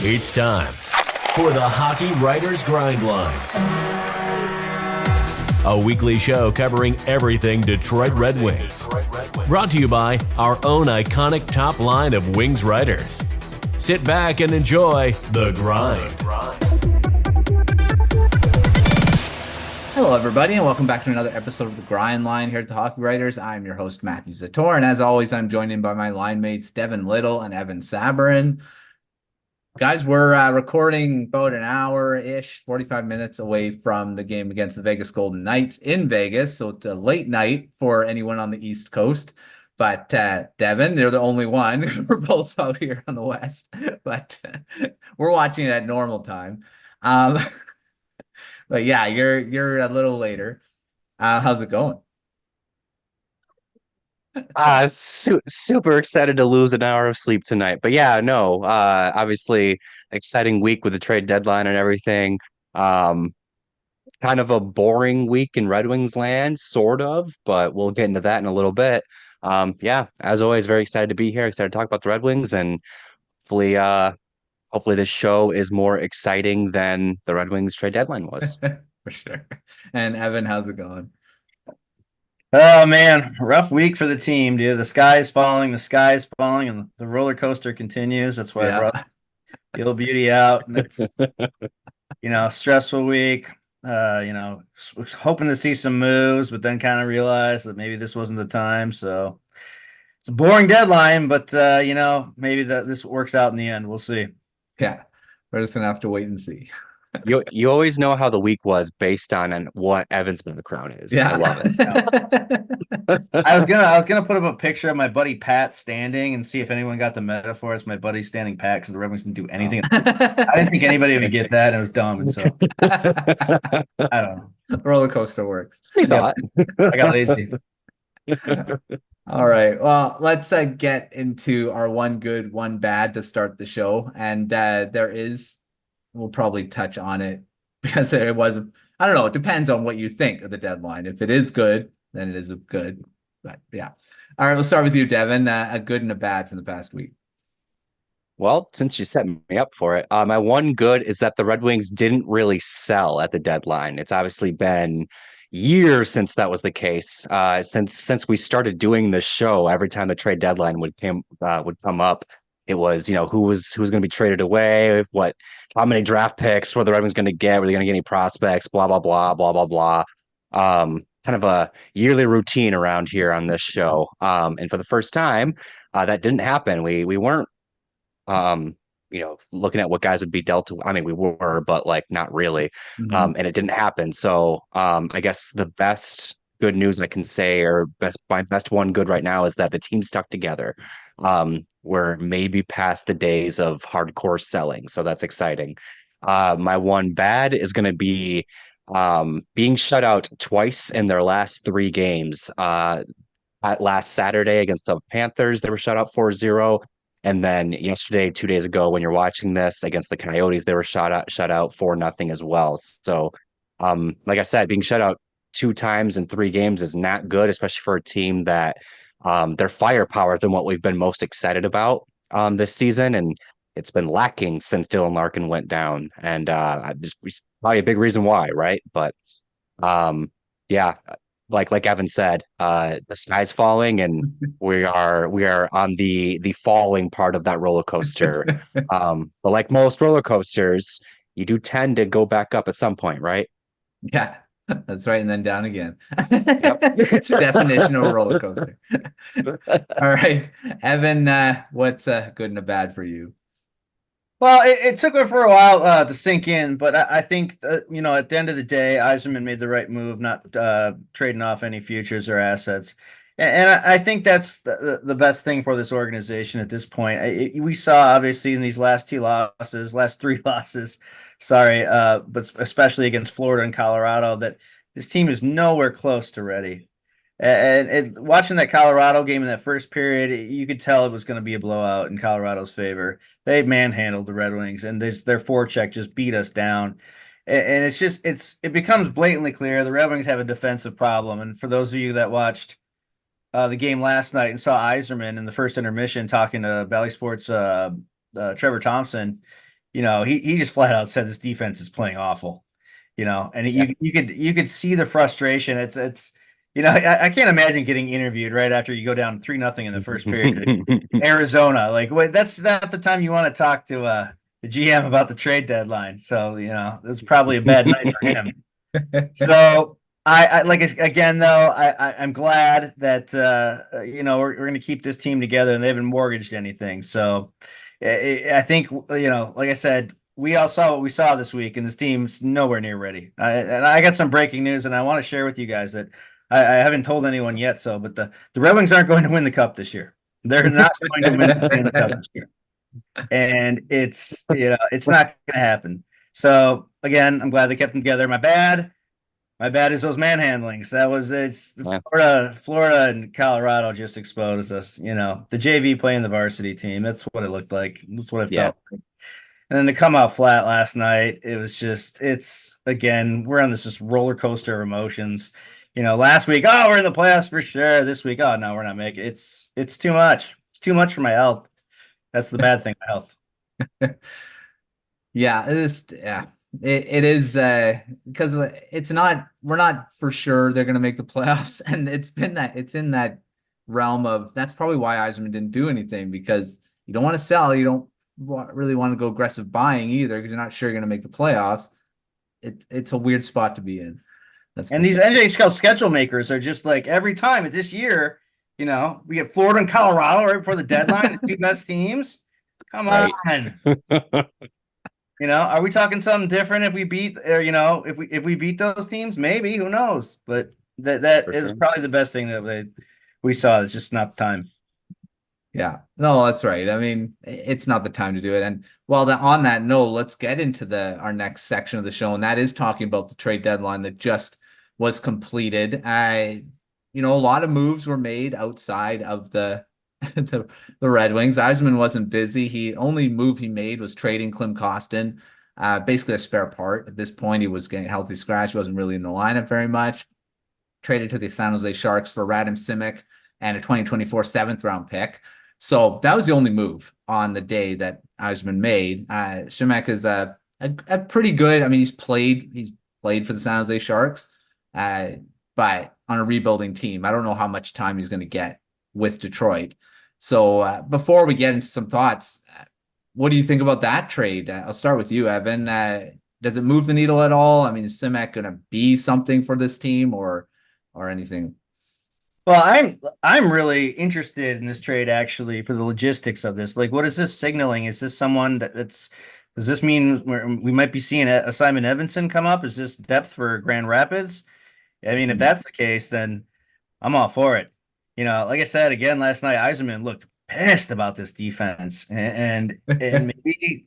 It's time for the Hockey Writers Grindline, a weekly show covering everything Detroit Red Wings. Brought to you by our own iconic top line of Wings writers. Sit back and enjoy The Grind. Hello, everybody, and welcome back to another episode of The Grind Line here at the Hockey Writers. I'm your host, Matthew Zator, and as always, I'm joined in by my line mates, Devin Little and Evan Sabourin. Guys, we're recording about an hour-ish, 45 minutes away from the game against the Vegas Golden Knights in Vegas, so it's a late night for anyone on the East Coast. But Devin, you're the only one. We're both out here on the West, but we're watching it at normal time. But yeah, you're a little later. How's it going? Super excited to lose an hour of sleep tonight. But yeah, no, obviously exciting week with the trade deadline and everything. Kind of a boring week in Red Wings land, sort of, but we'll get into that in a little bit. Yeah, as always, very excited to be here, excited to talk about the Red Wings, and hopefully this show is more exciting than the Red Wings trade deadline was. For sure. And Evan, how's it going? Oh man, rough week for the team, dude. The sky's falling, and the roller coaster continues. That's why I brought the old beauty out. It's, stressful week. Was hoping to see some moves, but then kind of realized that maybe this wasn't the time. So it's a boring deadline, but maybe this works out in the end. We'll see. Yeah, we're just gonna have to wait and see. You always know how the week was based on what Evan's background is. Yeah. I love it. I was gonna put up a picture of my buddy Pat standing and see if anyone got the metaphor. It's my buddy standing Pat because the Red Wings didn't do anything. I didn't think anybody would get that, and it was dumb. And so I don't know. The roller coaster works. We thought. I got lazy. All right. Well, let's get into our one good, one bad to start the show. And we'll probably touch on it because it was, I don't know, it depends on what you think of the deadline. If it is good, then it is good. But yeah. All right, we'll start with you, Devin. A good and a bad from the past week. Well, since you set me up for it, my one good is that the Red Wings didn't really sell at the deadline. It's obviously been years since that was the case. Since we started doing this show, every time the trade deadline would come up, it was, who was going to be traded away, how many draft picks were the Red Wings going to get, were they going to get any prospects, blah blah blah blah blah blah. Kind of a yearly routine around here on this show. And for the first time, that didn't happen. We weren't looking at what guys would be dealt to. I mean, we were, but not really. Mm-hmm. And it didn't happen. So I guess the best good news I can say, or my best one good right now, is that the team stuck together. We're maybe past the days of hardcore selling. So that's exciting. My one bad is going to be being shut out twice in their last 3 games. Last Saturday against the Panthers, they were shut out 4-0. And then yesterday, 2 days ago, when you're watching this, against the Coyotes, they were shut out 4-0 as well. So, like I said, being shut out 2 times in 3 games is not good, especially for a team that their firepower than what we've been most excited about this season. And it's been lacking since Dylan Larkin went down. And probably a big reason why, right? But yeah. Like Evan said, the sky's falling, and we are on the falling part of that roller coaster. But like most roller coasters, you do tend to go back up at some point, right? Yeah, that's right, and then down again. It's the definition of a roller coaster. All right, Evan, what's good and a bad for you? Well, it took me for a while to sink in, but I think, at the end of the day, Yzerman made the right move, not trading off any futures or assets. And I think that's the best thing for this organization at this point. We saw, obviously, in these last 3 losses, but especially against Florida and Colorado, that this team is nowhere close to ready. And watching that Colorado game in that first period, you could tell it was going to be a blowout in Colorado's favor. They manhandled the Red Wings, and their forecheck just beat us down. And it becomes blatantly clear the Red Wings have a defensive problem. And for those of you that watched the game last night and saw Yzerman in the first intermission talking to Bally Sports' Trevor Thompson, he just flat out said this defense is playing awful, and you could see the frustration. I can't imagine getting interviewed right after you go down 3-0 in the first period. Arizona, like, wait, that's not the time you want to talk to the GM about the trade deadline. So, it was probably a bad night for him. So I like, again, though, I'm glad that we're going to keep this team together, and they haven't mortgaged anything. So I think, like I said, we all saw what we saw this week, and this team's nowhere near ready. And I got some breaking news, and I want to share with you guys that I haven't told anyone yet. But the Red Wings aren't going to win the cup this year. They're not going to win the cup this year, and it's not going to happen. So again, I'm glad they kept them together. My bad is those manhandlings. Florida and Colorado just exposed us. The JV playing the varsity team. That's what it looked like. That's what it felt like. And then to come out flat last night, again, we're on this just roller coaster of emotions. Last week, oh, we're in the playoffs for sure. This week, oh no, we're not making it. It's too much. It's too much for my health. That's the bad thing, my health. Yeah, it is. Yeah, it is because we're not for sure they're going to make the playoffs, and it's in that realm of that's probably why Yzerman didn't do anything, because you don't want to sell, you don't really want to go aggressive buying either, because you're not sure you're going to make the playoffs. It's a weird spot to be in. These NHL schedule makers are just like, every time this year, we get Florida and Colorado right before the deadline, the two best teams. Come on. Are we talking something different if we beat, or if we beat those teams? Maybe, who knows? But that is probably the best thing that we saw. It's just not time. Yeah, no, that's right. I mean, it's not the time to do it. And on that note, let's get into our next section of the show, and that is talking about the trade deadline that just was completed. A lot of moves were made outside of the Red Wings. Yzerman wasn't busy. The only move he made was trading Klim Kostin, basically a spare part. At this point, he was getting healthy scratch. He wasn't really in the lineup very much. Traded to the San Jose Sharks for Radim Simek and a 2024 7th-round pick. So that was the only move on the day that Yzerman made. Simek is a pretty good. I mean, he's played for the San Jose Sharks, but on a rebuilding team. I don't know how much time he's going to get with Detroit. So before we get into some thoughts, what do you think about that trade? I'll start with you, Evan. Does it move the needle at all? I mean, is Simek going to be something for this team or anything? Well, I'm really interested in this trade, actually, for the logistics of this. Like, what is this signaling? Is this someone does this mean we might be seeing a Simon Evanson come up? Is this depth for Grand Rapids? I mean, if that's the case, then I'm all for it. Like I said again last night, Yzerman looked pissed about this defense, and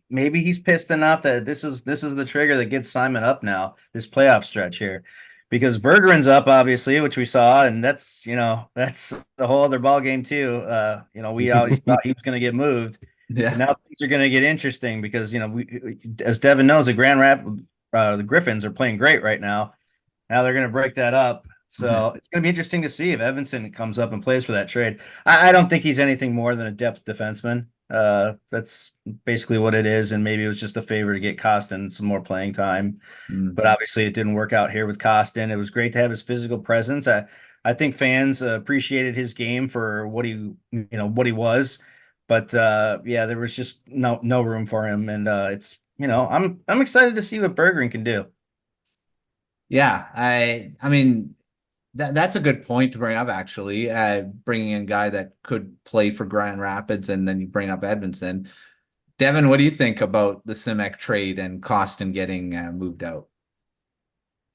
maybe he's pissed enough that this is the trigger that gets Simon up now, this playoff stretch here. Because Berggren's up, obviously, which we saw, and that's the whole other ball game too. We always thought he was going to get moved. Yeah. And now things are going to get interesting because as Devin knows, the Griffins are playing great right now. Now they're going to break that up, so it's going to be interesting to see if Evanson comes up and plays for that trade. I don't think he's anything more than a depth defenseman. That's basically what it is, and maybe it was just a favor to get Kostin some more playing time. But obviously it didn't work out here with Kostin. It was great to have his physical presence. I think fans appreciated his game for what he was, but there was just no room for him, and I'm excited to see what Berggren can do. Yeah, I mean that's a good point to bring up, actually. Bringing in a guy that could play for Grand Rapids, and then you bring up Edmondson. Devin, what do you think about the Simek trade and Kostin getting moved out?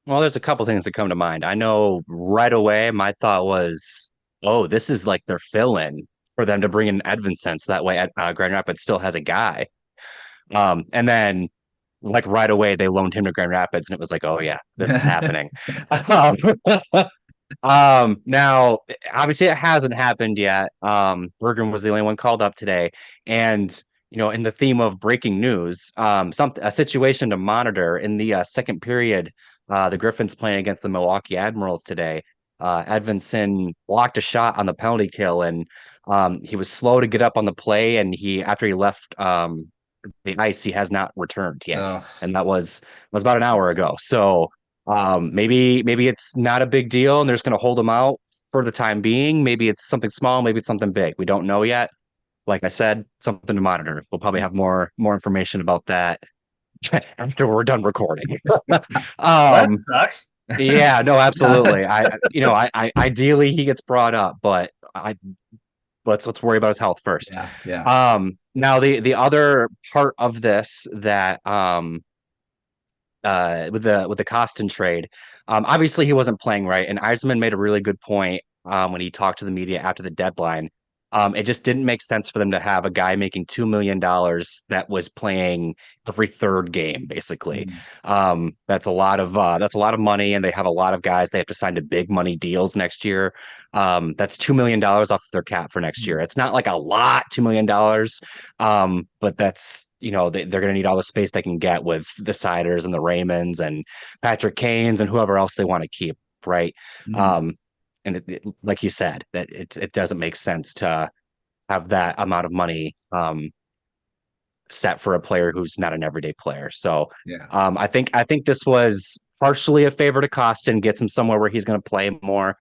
Well, there's a couple things that come to mind. I know right away my thought was, oh, this is like their fill-in for them to bring in Edmondson, so that way Grand Rapids still has a guy. And then like right away they loaned him to Grand Rapids, and it was like, oh yeah, this is happening. Now obviously it hasn't happened yet. Berggren was the only one called up today, and in the theme of breaking news, a situation to monitor in the second period. The Griffins playing against the Milwaukee Admirals today. Edmondson blocked a shot on the penalty kill, and he was slow to get up on the play, and after he left the ice. He has not returned yet, Ugh. and that was about an hour ago. So maybe it's not a big deal, and they're just going to hold him out for the time being. Maybe it's something small, maybe it's something big. We don't know yet. Like I said, something to monitor. We'll probably have more information about that after we're done recording. That um, sucks. yeah, no, absolutely. I ideally he gets brought up, but let's worry about his health first. Yeah. Now the other part of this that with the Kostin trade, obviously he wasn't playing right, and Yzerman made a really good point when he talked to the media after the deadline. It just didn't make sense for them to have a guy making $2 million that was playing every third game, basically. That's a lot of money, and they have a lot of guys they have to sign to big money deals next year. That's $2 million off their cap for next year. It's not like a lot, $2 million, but that's they're going to need all the space they can get with the Siders and the Raymonds and Patrick Kanes and whoever else they want to keep, right? And like you said, that it doesn't make sense to have that amount of money set for a player who's not an everyday player. So Yeah. I think this was partially a favor to Kostin, gets him somewhere where he's going to play more.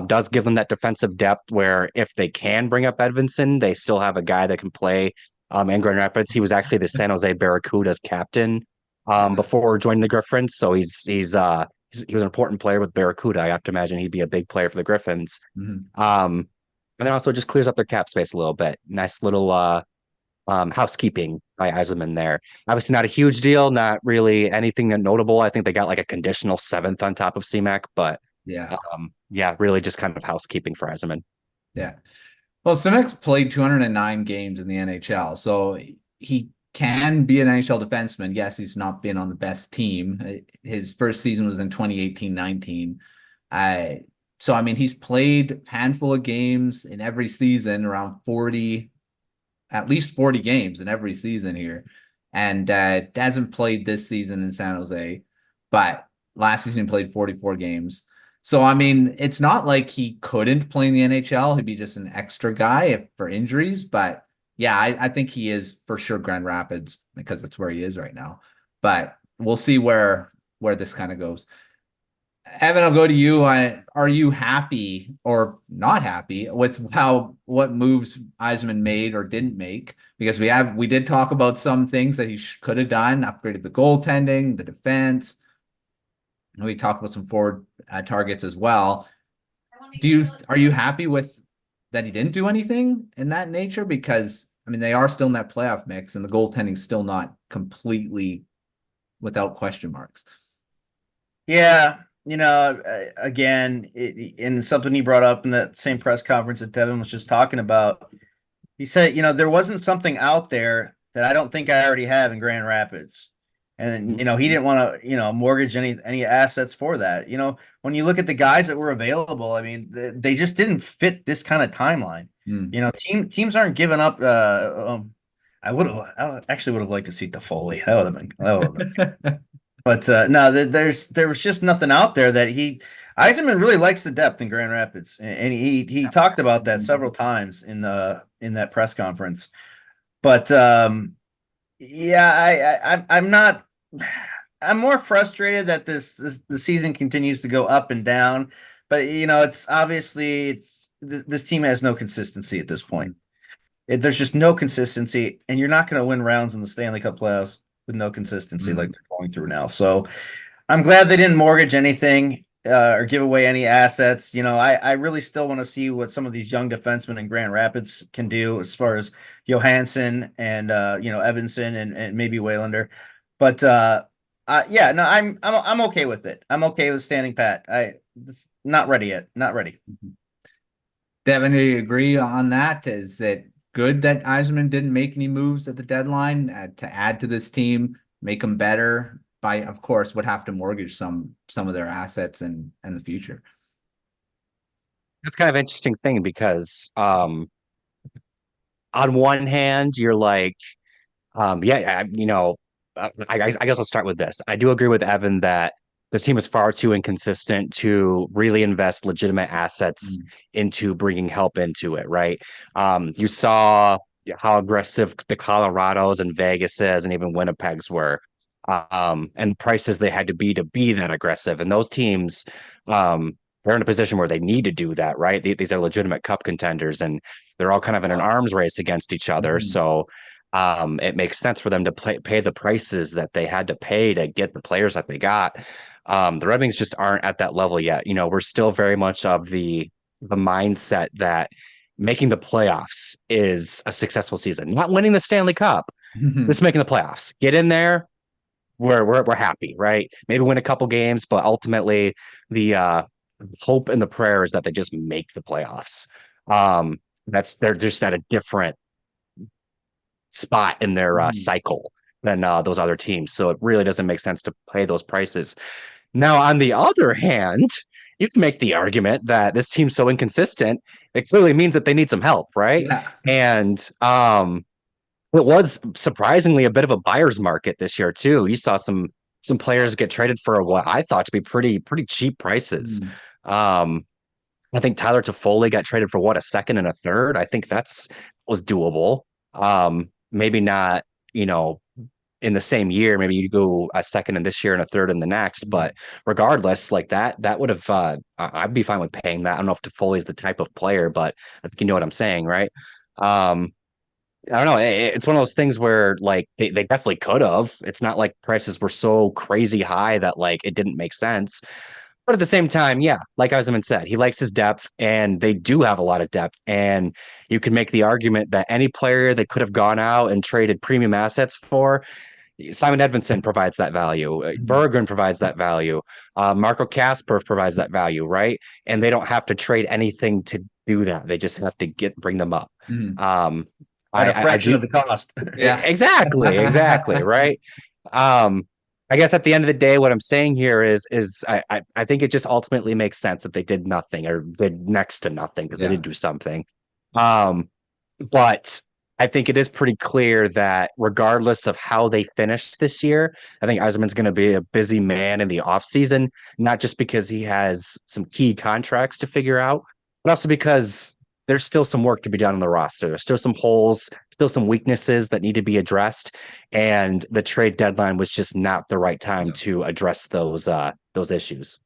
Does give them that defensive depth where if they can bring up Edvinsson, they still have a guy that can play in Grand Rapids. He was actually the San Jose Barracuda's captain before joining the Griffins. So he was an important player with Barracuda. I have to imagine he'd be a big player for the Griffins. And then also just clears up their cap space a little bit. Nice little housekeeping by Yzerman there. Obviously not a huge deal, not really anything notable. I think they got like a conditional 7th on top of Simek, but really just kind of housekeeping for Yzerman. Yeah. Well, Simek's played 209 games in the NHL, so he can be an NHL defenseman. Yes, he's not been on the best team. His first season was in 2018-19. So, I mean, he's played a handful of games in every season, around 40, at least 40 games in every season here. And hasn't played this season in San Jose, but last season he played 44 games. So, I mean, it's not like he couldn't play in the NHL. He'd be just an extra guy for injuries. But yeah, I think he is for sure Grand Rapids because that's where he is right now. But we'll see where this kind of goes. Evan, I'll go to you. Are you happy or not happy with what moves Yzerman made or didn't make? Because we did talk about some things that he could have done, upgraded the goaltending, the defense. We talked about some forward targets as well. Are you happy with that he didn't do anything in that nature? Because I mean, they are still in that playoff mix, and the goaltending's still not completely without question marks. Yeah, again, in something he brought up in that same press conference that Devin was just talking about, he said, there wasn't something out there that I don't think I already have in Grand Rapids. And, he didn't want to, mortgage any assets for that. When you look at the guys that were available, I mean, they just didn't fit this kind of timeline. Teams aren't giving up. I actually would have liked to see Toffoli. That would have been. But no, there was just nothing out there that Yzerman really likes the depth in Grand Rapids, and he talked about that several times in that press conference. But yeah, I'm more frustrated that the season continues to go up and down. But it's obviously this team has no consistency at this point. There's just no consistency, and you're not going to win rounds in the Stanley Cup playoffs with no consistency like they're going through now. So I'm glad they didn't mortgage anything or give away any assets. I really still want to see what some of these young defensemen in Grand Rapids can do as far as Johansson and Edvinsson and maybe Waylander. But yeah, no, I'm okay with it. I'm okay with standing pat. It's not ready yet. Not ready. Devin, do you agree on that? Is it good that Yzerman didn't make any moves at the deadline to add to this team, make them better? By, of course, would have to mortgage some of their assets in the future. That's kind of an interesting thing because on one hand, you're like, I guess I'll start with this. I do agree with Evan that this team is far too inconsistent to really invest legitimate assets into bringing help into it, right? You saw how aggressive the Colorados and Vegases and even Winnipegs were, and prices they had to be that aggressive. And those teams, they're in a position where they need to do that, right? These are legitimate cup contenders, and they're all kind of in an arms race against each other. So it makes sense for them to pay the prices that they had to pay to get the players that they got. The Red Wings just aren't at that level yet. We're still very much of the mindset that making the playoffs is a successful season, not winning the Stanley Cup, just making the playoffs. Get in there, we're happy, right? Maybe win a couple games, but ultimately the hope and the prayer is that they just make the playoffs. They're just at a different spot in their cycle than those other teams. So it really doesn't make sense to pay those prices. Now, on the other hand, you can make the argument that this team's so inconsistent, it clearly means that they need some help, right? Yeah. And it was surprisingly a bit of a buyer's market this year too. You saw some players get traded for what I thought to be pretty cheap prices. I think Tyler Toffoli got traded for what, a second and a third. I think was doable. Maybe not, in the same year. Maybe you go a second in this year and a third in the next. But regardless, like that would have I'd be fine with paying that. I don't know if Toffoli is the type of player, but I think you know what I'm saying, right? I don't know. It's one of those things where like they definitely could have. It's not like prices were so crazy high that like it didn't make sense. But at the same time, yeah, like Yzerman said, he likes his depth, and they do have a lot of depth. And you can make the argument that any player that could have gone out and traded premium assets for, Simon Edvinsson provides that value. Berggren provides that value. Marco Kasper provides that value, right? And they don't have to trade anything to do that. They just have to bring them up. At a fraction of the cost. Yeah, exactly, right? I guess at the end of the day, what I'm saying here is I think it just ultimately makes sense that they did nothing or did next to nothing because they did do something. But I think it is pretty clear that regardless of how they finish this year, I think Yzerman's going to be a busy man in the offseason, not just because he has some key contracts to figure out, but also because there's still some work to be done on the roster. There's still some holes, still some weaknesses that need to be addressed. And the trade deadline was just not the right time to address those issues.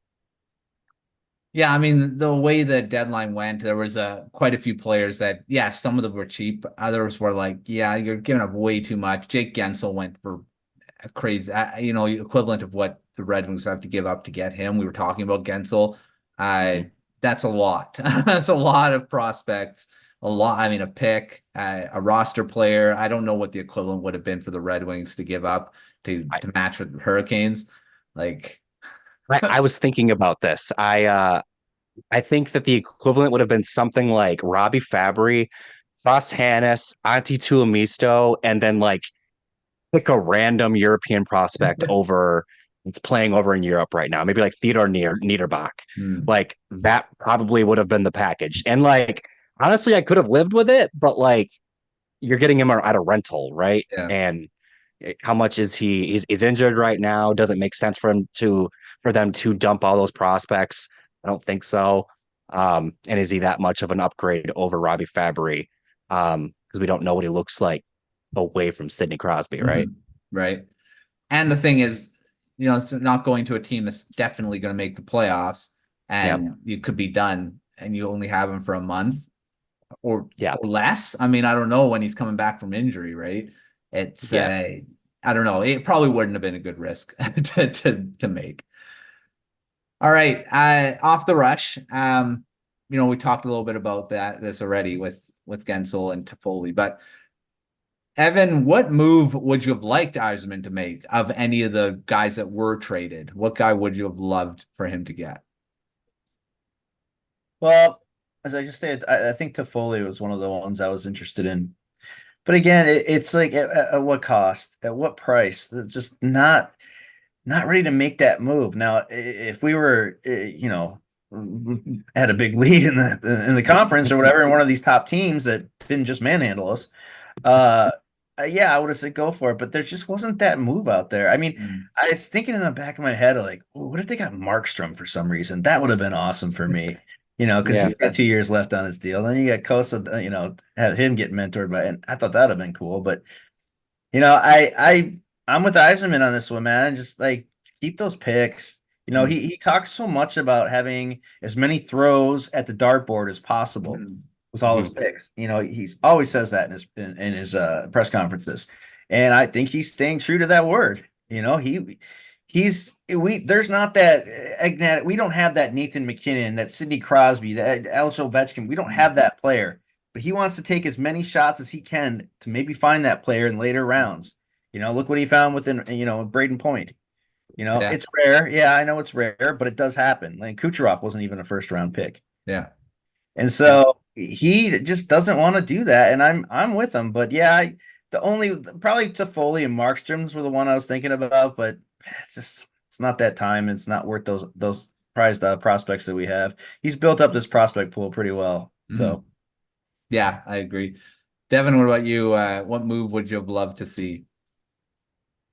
Yeah, I mean, the way the deadline went, there was quite a few players that, some of them were cheap. Others were like, you're giving up way too much. Jake Gensel went for a crazy, equivalent of what the Red Wings have to give up to get him. We were talking about Gensel. That's a lot. That's a lot of prospects. A pick, a roster player. I don't know what the equivalent would have been for the Red Wings to give up to match with the Hurricanes. Like, I was thinking about this. I think that the equivalent would have been something like Robbie Fabry, Sauce Hannes, Antti Tuomisto, and then like pick a random European prospect over it's playing over in Europe right now. Maybe like Theodor Niederbach. Like that probably would have been the package. And like honestly, I could have lived with it, but like you're getting him at a rental, right? Yeah. And how much is he? He's injured right now. Doesn't make sense for them to dump all those prospects. I don't think so. And is he that much of an upgrade over Robbie Fabry? Because we don't know what he looks like away from Sidney Crosby, right? Right. And the thing is, it's not going to a team that's definitely going to make the playoffs, and you could be done, and you only have him for a month or less. I mean, I don't know when he's coming back from injury, right? It's I don't know. It probably wouldn't have been a good risk to make. All right. Off the rush. We talked a little bit about this already with Gensel and Toffoli, but Evan, what move would you have liked Yzerman to make of any of the guys that were traded? What guy would you have loved for him to get? Well, as I just said, I think Toffoli was one of the ones I was interested in. But again, it's like at what cost? At what price? It's just not ready to make that move. Now, if we were, had a big lead in the conference or whatever, and one of these top teams that didn't just manhandle us, I would have said go for it. But there just wasn't that move out there. I mean, I was thinking in the back of my head, like, what if they got Markstrom for some reason? That would have been awesome for me. because he's got 2 years left on his deal. Then you got Kosa, have him get mentored by, and I thought that would have been cool. But I'm with Yzerman on this one, man. Just like keep those picks. He talks so much about having as many throws at the dartboard as possible with all his picks. He's always says that in his press conferences, and I think he's staying true to that word. There's not that we don't have that Nathan McKinnon, that Sidney Crosby, that Alex Ovechkin. We don't have that player, but he wants to take as many shots as he can to maybe find that player in later rounds. Look what he found within Braden Point. It's rare. Yeah, I know it's rare, but it does happen. Like Kucherov wasn't even a first round pick. Yeah. And so he just doesn't want to do that. And I'm with him. But yeah, probably Toffoli and Markstrom's were the one I was thinking about, but it's not that time. It's not worth those prized prospects that we have. He's built up this prospect pool pretty well. So yeah, I agree. Devin, what about you? What move would you have loved to see?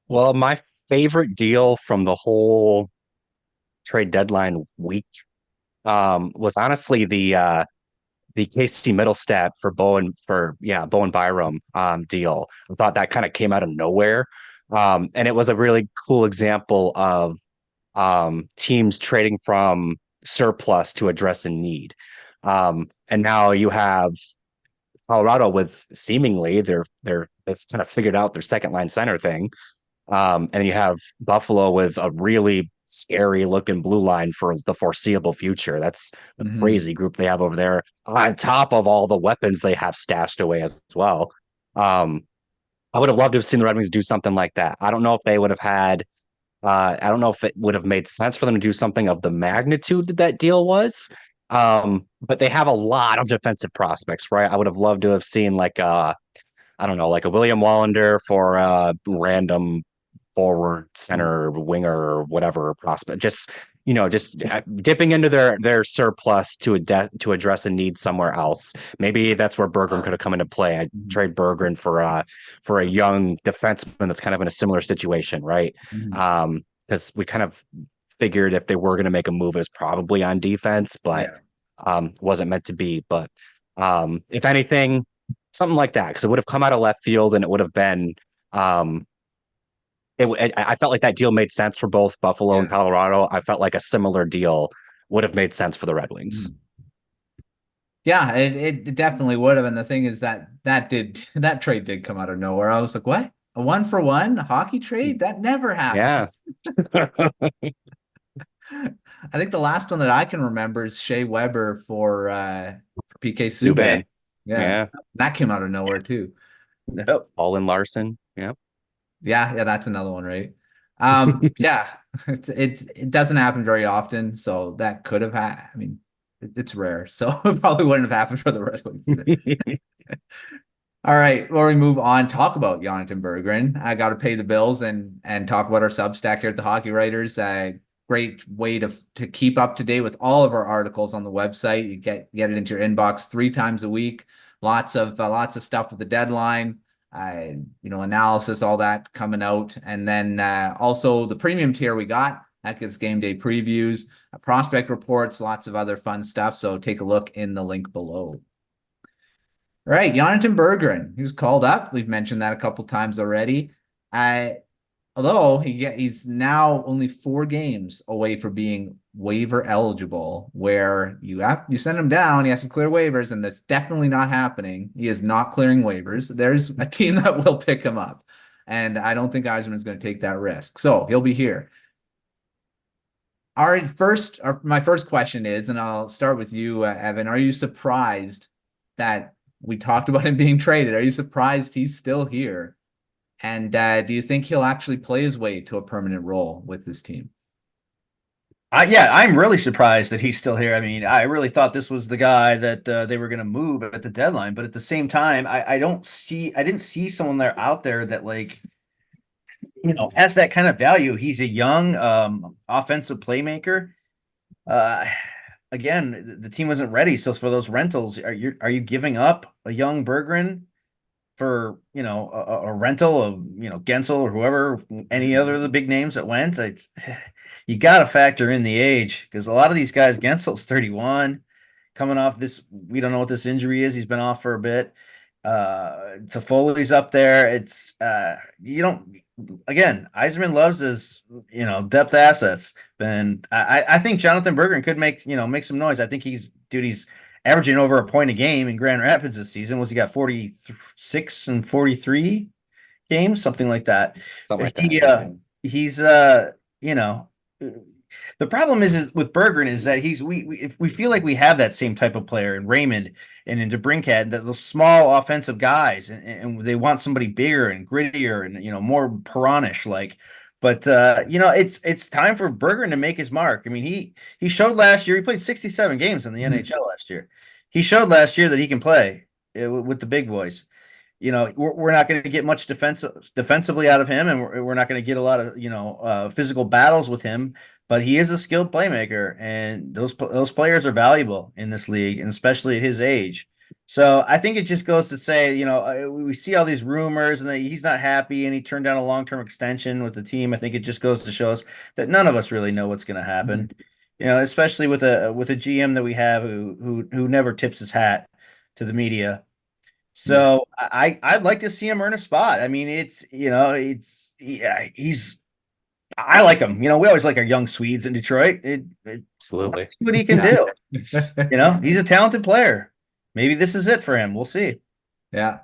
Well, my favorite deal from the whole trade deadline week was honestly the Casey Middlestat for Bowen Byram deal. I thought that kind of came out of nowhere. And it was a really cool example of teams trading from surplus to address a need. And now you have Colorado with seemingly they've kind of figured out their second line center thing. And you have Buffalo with a really scary looking blue line for the foreseeable future. That's a crazy group they have over there, on top of all the weapons they have stashed away as well. I would have loved to have seen the Red Wings do something like that. I don't know if they would have had, I don't know if it would have made sense for them to do something of the magnitude that deal was. But they have a lot of defensive prospects, right? I would have loved to have seen like a William Wallander for a random forward, center, winger, or whatever prospect. Just dipping into their surplus to address a need somewhere else. Maybe that's where Berggren could have come into play. I trade Berggren for a young defenseman that's kind of in a similar situation, right? Because we kind of figured if they were going to make a move, it was probably on defense, but wasn't meant to be. But if anything, something like that, because it would have come out of left field and it would have been I felt like that deal made sense for both Buffalo and Colorado. I felt like a similar deal would have made sense for the Red Wings. Yeah, it definitely would have. And the thing is that trade did come out of nowhere. I was like, what? A 1-for-1 hockey trade? That never happened. Yeah. I think the last one that I can remember is Shea Weber for PK Subban. Yeah. That came out of nowhere too. Nope. Olin Larson. Yeah. Yeah, that's another one, right? Yeah, it doesn't happen very often, so that could have happened. I mean, it's rare, so it probably wouldn't have happened for the Red Wings. All right, before we move on, talk about Jonatan Berggren. I got to pay the bills and talk about our Substack here at the Hockey Writers. Great way to keep up to date with all of our articles on the website. You get it into your inbox 3 times a week. Lots of stuff with the deadline. Analysis, all that coming out. And then also the premium tier we got, that gets game day previews, prospect reports, lots of other fun stuff. So take a look in the link below. All right, Jonatan Berggren, he was called up. We've mentioned that a couple times already. Although he's now only 4 games away from being waiver eligible, where you send him down, he has to clear waivers, and that's definitely not happening. He is not clearing waivers. There's a team that will pick him up, and I don't think Yzerman is going to take that risk. So he'll be here. My first question is, and I'll start with you, Evan. Are you surprised that we talked about him being traded? Are you surprised he's still here? And do you think he'll actually play his way to a permanent role with this team? Yeah, I'm really surprised that he's still here. I mean, I really thought this was the guy that they were going to move at the deadline, but at the same time, I didn't see someone out there that has that kind of value. He's a young offensive playmaker. Again, the team wasn't ready, so for those rentals, are you giving up a young Berggren for a rental of Gensel or whoever, any other of the big names that went? You got to factor in the age, because a lot of these guys, Gensel's 31, coming off this. We don't know what this injury is. He's been off for a bit. Toffoli's up there. It's you don't again. Yzerman loves his depth assets, and I think Jonatan Berggren could make some noise. I think he's averaging over a point a game in Grand Rapids this season. Was he got 46 and 43 games, something like that? Something like He that. he's the problem is with Berggren is that if we feel like we have that same type of player in Raymond and in DeBrincat, that those small offensive guys, and they want somebody bigger and grittier and more Perronish like. But it's time for Berggren to make his mark. I mean, he showed last year. He played 67 games in the NHL last year. He showed last year that he can play with the big boys. We're not going to get much defensively out of him, and we're not going to get a lot of physical battles with him. But he is a skilled playmaker, and those players are valuable in this league, and especially at his age. So I think it just goes to say, we see all these rumors, and that he's not happy, and he turned down a long-term extension with the team. I think it just goes to show us that none of us really know what's going to happen. Especially with a GM that we have who never tips his hat to the media. So I'd like to see him earn a spot. I mean, I like him. We always like our young Swedes in Detroit. Absolutely. Let's see what he can do. He's a talented player. Maybe this is it for him. We'll see. Yeah.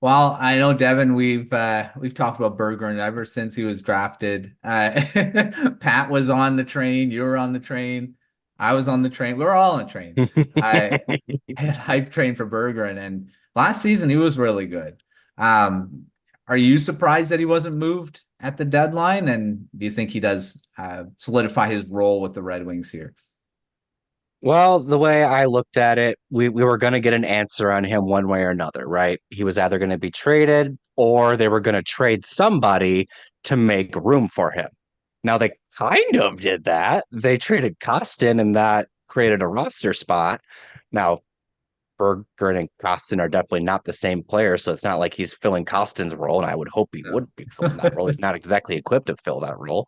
Well, I know, Devin, we've talked about Berggren ever since he was drafted. Pat was on the train. You were on the train. I was on the train. We were all on the train. I had hype train for Berggren, and last season he was really good. Are you surprised that he wasn't moved at the deadline? And do you think he does solidify his role with the Red Wings here? Well, the way I looked at it, we were going to get an answer on him one way or another, right? He was either going to be traded or they were going to trade somebody to make room for him. Now, they kind of did that. They traded Kostin, and that created a roster spot. Now, Berggren and Kostin are definitely not the same player, so it's not like he's filling Kostin's role, and I would hope he would be filling that role. He's not exactly equipped to fill that role.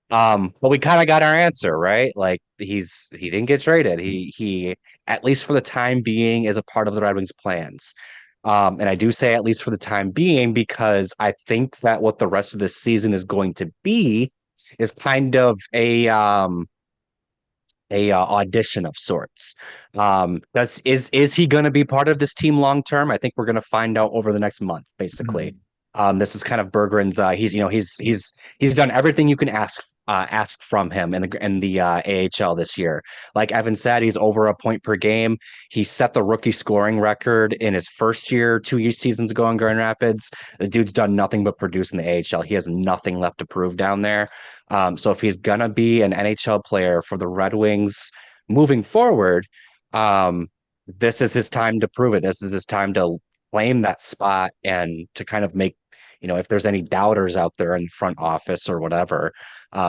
But we kind of got our answer, right? Like he didn't get traded. He at least for the time being is a part of the Red Wings plans. And I do say at least for the time being because I think that what the rest of this season is going to be is kind of a audition of sorts. Is he going to be part of this team long term? I think we're going to find out over the next month, basically. This is kind of Berggren's. He's done everything you can ask from him in the AHL this year. Like Evan said, he's over a point per game. He set the rookie scoring record in his first year, 2 seasons ago in Grand Rapids. The dude's done nothing but produce in the AHL. He has nothing left to prove down there. So if he's gonna be an NHL player for the Red Wings moving forward, this is his time to prove it. This is his time to claim that spot and to kind of make, if there's any doubters out there in the front office or whatever,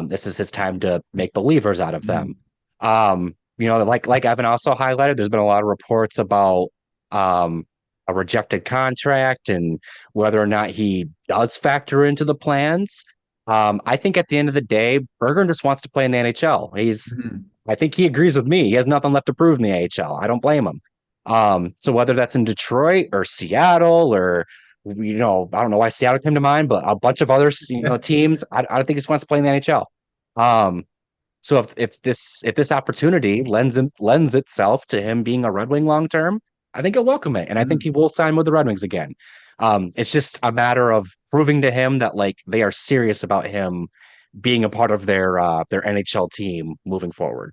this is his time to make believers out of them. Like Evan also highlighted, there's been a lot of reports about a rejected contract and whether or not he does factor into the plans. I think at the end of the day, Berggren just wants to play in the NHL. I think he agrees with me. He has nothing left to prove in the AHL. I don't blame him. So whether that's in Detroit or Seattle or I don't know why Seattle came to mind, but a bunch of other teams, I don't think he just wants to play in the NHL. So if this opportunity lends itself to him being a Red Wing long term, I think he'll welcome it, and I think he will sign with the Red Wings again. It's just a matter of proving to him that like they are serious about him being a part of their NHL team moving forward.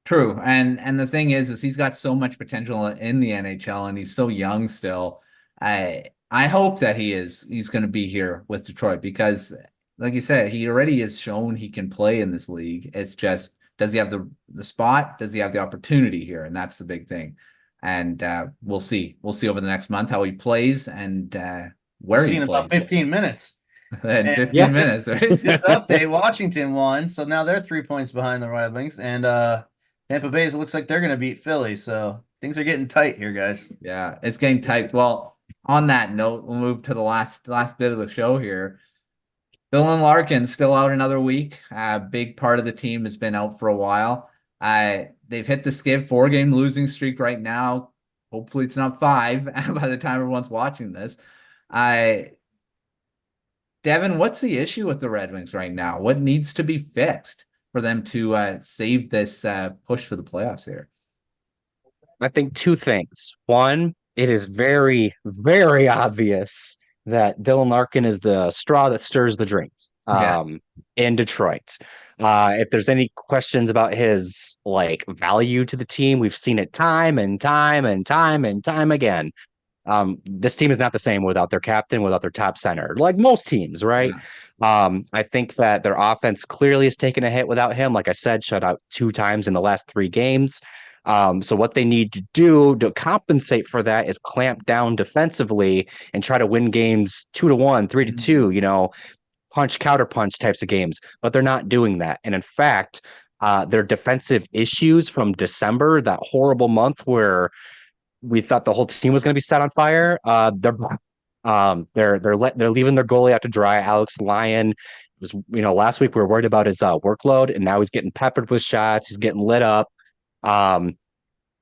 True, and the thing is he's got so much potential in the NHL, and he's so young still. I hope that he's going to be here with Detroit because, like you said, he already has shown he can play in this league. It's just, does he have the spot? Does he have the opportunity here? And that's the big thing. And we'll see. We'll see over the next month how he plays and where he plays. About 15 minutes. In 15 minutes, right? Just update, Washington won, so now they're 3 points behind the Red Wings, and Tampa Bay looks like they're going to beat Philly, so things are getting tight here, guys. Yeah, it's getting tight. Well, on that note, we'll move to the last bit of the show here. Dylan Larkin still out another week. A big part of the team has been out for a while. they've hit the skid, 4-game losing streak right now. Hopefully it's not 5 by the time everyone's watching this. Devin, what's the issue with the Red Wings right now? What needs to be fixed for them to save this push for the playoffs here? I think two things. One, it is very, very obvious that Dylan Larkin is the straw that stirs the drink in Detroit. If there's any questions about his value to the team, we've seen it time and time and time and time again. This team is not the same without their captain, without their top center, like most teams, right? Yeah. I think that their offense clearly has taken a hit without him. Like I said, shut out 2 times in the last 3 games. So what they need to do to compensate for that is clamp down defensively and try to win games 2-1, 3-2, punch, counter punch types of games, but they're not doing that. And in fact, their defensive issues from December, that horrible month where we thought the whole team was going to be set on fire, they're leaving their goalie out to dry. Alex Lyon was, last week we were worried about his workload, and now he's getting peppered with shots. He's getting lit up. I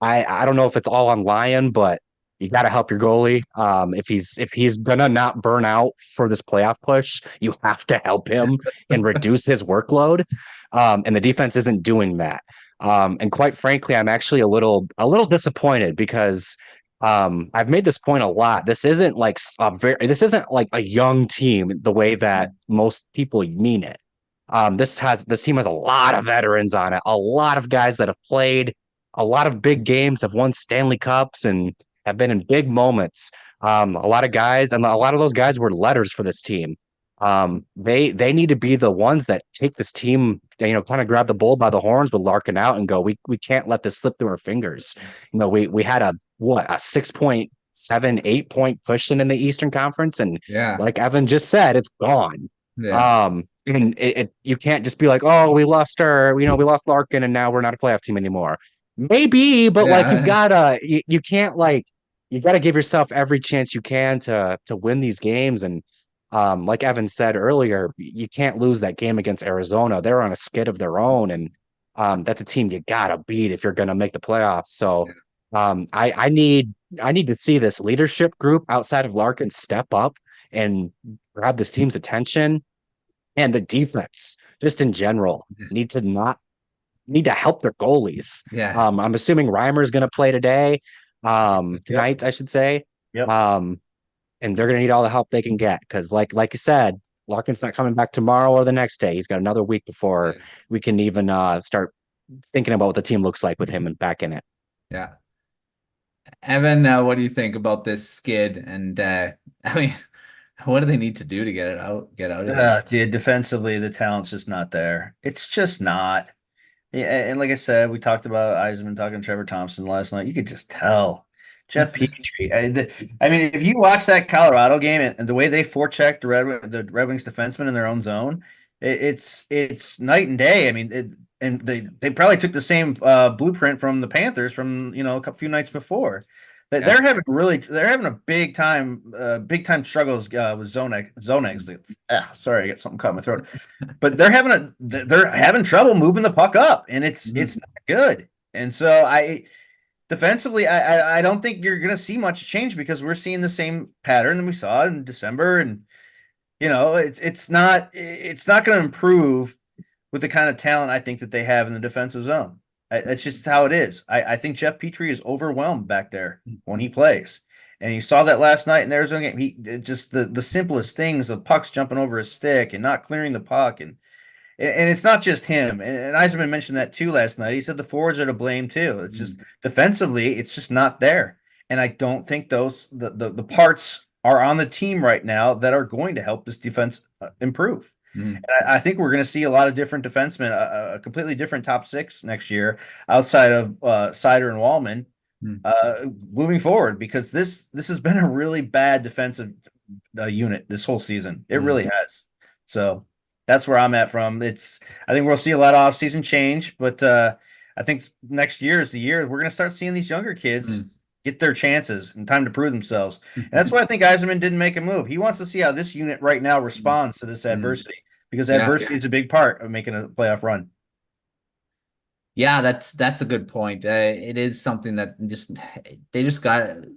don't know if it's all on Lyon, but you got to help your goalie. If he's gonna not burn out for this playoff push, you have to help him and reduce his workload. And the defense isn't doing that. And quite frankly, I'm actually a little disappointed because I've made this point a lot. This isn't like a young team the way that most people mean it. This team has a lot of veterans on it, a lot of guys that have played a lot of big games, have won Stanley Cups, and have been in big moments. A lot of guys, and a lot of those guys were letters for this team. They need to be the ones that take this team, kind of grab the bull by the horns with Larkin out and go, we can't let this slip through our fingers. We had a 6.7-8 point cushion in the Eastern Conference, and like Evan just said, it's gone. And you can't just be like, oh, we lost Larkin and now we're not a playoff team anymore. Maybe, but you gotta give yourself every chance you can to win these games. And like Evan said earlier, you can't lose that game against Arizona. They're on a skid of their own, and that's a team you gotta beat if you're gonna make the playoffs. So I need to see this leadership group outside of Larkin step up and grab this team's attention, and the defense just in general need to help their goalies. I'm assuming Reimer's going to play tonight, I should say. And they're going to need all the help they can get because, like you said, Larkin's not coming back tomorrow or the next day. He's got another week before we can even start thinking about what the team looks like with him and back in it. Yeah. Evan, what do you think about this skid? And what do they need to do to get out of it? Dude, defensively, the talent's just not there. It's just not. Yeah, and like I said, we talked about Yzerman talking to Trevor Thompson last night. You could just tell. Jeff Petrie. I mean, if you watch that Colorado game and the way they forechecked the Red Wings defenseman in their own zone, it's night and day. I mean, and they probably took the same blueprint from the Panthers from a few nights before. They're having a big time struggles with zone exits. Sorry, I got something caught in my throat. But they're having trouble moving the puck up, and it's not good. And so defensively, I don't think you're gonna see much change because we're seeing the same pattern that we saw in December, and it's not gonna improve with the kind of talent I think that they have in the defensive zone. That's just how it is. I think Jeff Petrie is overwhelmed back there when he plays. And you saw that last night in the Arizona game. He just the simplest things of pucks jumping over his stick and not clearing the puck. And it's not just him. And Yzerman mentioned that too last night. He said the forwards are to blame too. It's just defensively, it's just not there. And I don't think the parts are on the team right now that are going to help this defense improve. And I think we're going to see a lot of different defensemen, a completely different top 6 next year outside of Seider and Wallman moving forward, because this has been a really bad defensive unit this whole season. It really has. So that's where I'm at from. I think we'll see a lot of offseason change, but I think next year is the year we're going to start seeing these younger kids get their chances and time to prove themselves. And that's why I think Yzerman didn't make a move. He wants to see how this unit right now responds to this adversity, because adversity is a big part of making a playoff run. Yeah, that's a good point. It is something that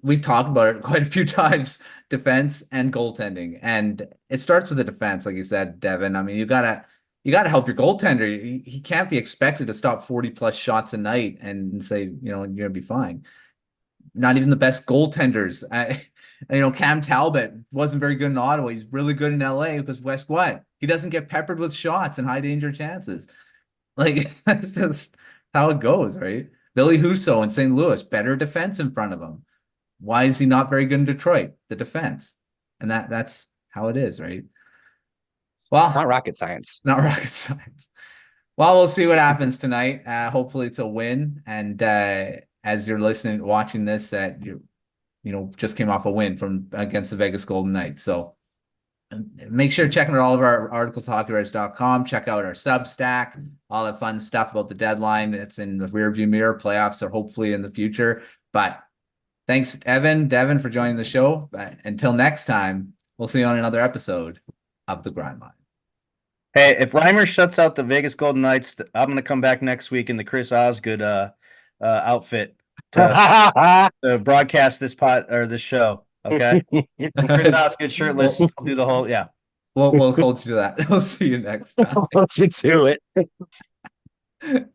we've talked about it quite a few times, defense and goaltending. And it starts with the defense, like you said, Devin. I mean, you gotta help your goaltender. He can't be expected to stop 40 plus shots a night and say, you're gonna be fine. Not even the best goaltenders. Cam Talbot wasn't very good in Ottawa. He's really good in LA because West what? He doesn't get peppered with shots and high danger chances. Like that's just how it goes, right? Billy Husso in St. Louis, better defense in front of him. Why is he not very good in Detroit? The defense. And that's how it is, right? Well, It's not rocket science. not rocket science. Well, we'll see what happens tonight. Hopefully it's a win. And as you're listening, watching this, that you just came off a win from against the Vegas Golden Knights. So make sure to check out all of our articles, hockeywriters.com. Check out our Substack, all the fun stuff about the deadline. It's in the rearview mirror. Playoffs are hopefully in the future. But thanks, Devin, for joining the show. But until next time, we'll see you on another episode of The Grind Line. Hey, if Reimer shuts out the Vegas Golden Knights, I'm going to come back next week in the Chris Osgood outfit to broadcast this show. Okay, Chris Osgood shirtless. I'll do the whole. Yeah, We'll hold you to that. We'll see you next time. Hold you to it.